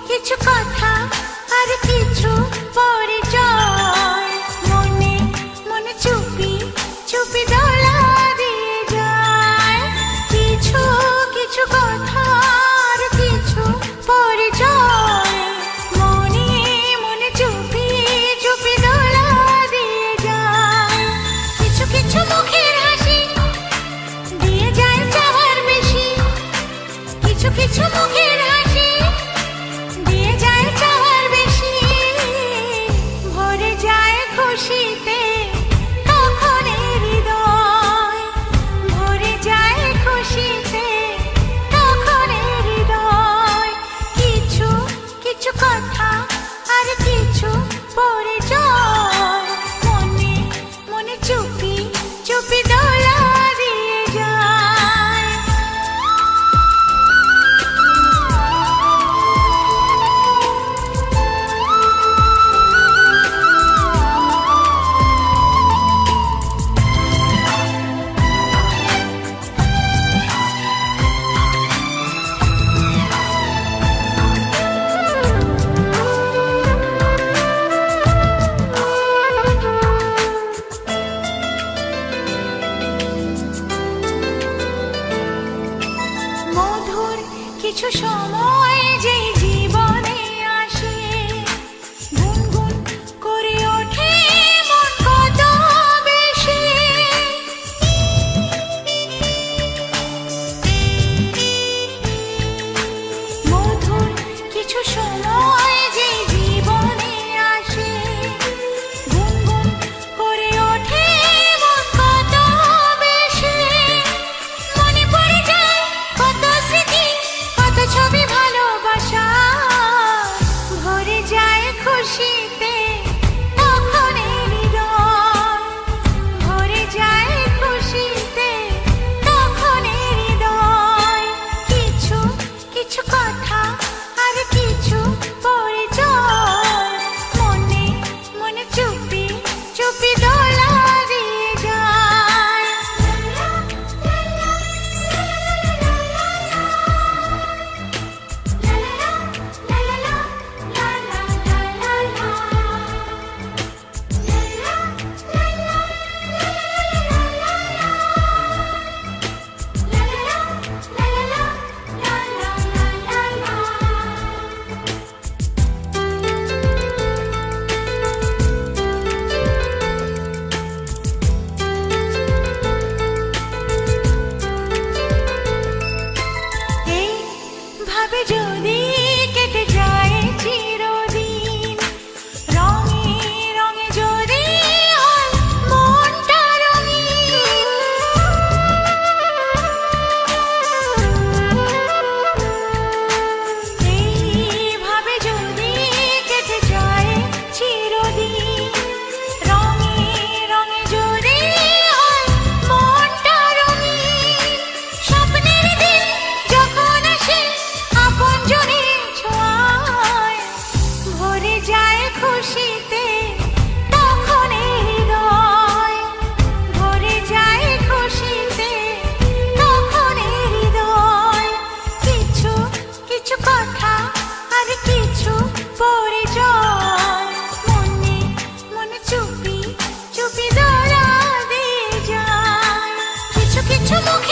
কিছু কথা আর কিছু পরিচয় মনে মনে চুপি চুপি দোলা দিয়ে যায়। কিছু কিছু কথা আর কিছু পরিচয় মনে মনে চুপি চুপি দোলা দিয়ে যায়। কিছু কিছু মুখের হাসি দিয়ে যায় চাওয়ার বেশি, কিছু কিছু মুখের হাসি দিয়ে যায় চাওয়ার বেশি। ভরে যায় খুশিতে তখন হৃদয়, ভরে যায় খুশিতে তখন হৃদয়। কিছু কিছু কথা আর কিছু পরিচয় মনে মনে চুপি চুপি দোলা দিয়ে যায়। মধুর কিছু সময় যে জীবনে আসে, গুনগুন করে ওঠে মন কত বেশি। মধুর কিছু সময় যে জীবনে আসে, গুনগুন করে ওঠে মন কত বেশি। মনে পড়ে যায় কত স্মৃতি কত ছবি ভালোবাসা, ভরে যায় খুশিতে তখন হৃদয়, ভরে যায় খুশিতে তখন হৃদয়। কিছু কিছু কথা আর কিছু পরিচয় মনে মনে চুপি চুপি দোলা দিয়ে যায়। এইভাবে যদি কেটে যায় চিরদিন, রঙে রঙে যদি হয় মনটা রঙিন। এইভাবে যদি কেটে যায় চিরদিন, রঙে রঙে যদি হয় মনটা রঙিন। স্বপ্নের দিন যখন আসে আপনজনের ছোঁয়ায়, ভরে যায় খুশিতে তখন হৃদয়, ভরে যায় খুশিতে তখন হৃদয়। কিছু কিছু কথা আর কিছু পরিচয় মনে মনে চুপি চুপি দোলা দিয়ে যায়। কিছু কিছু মুখে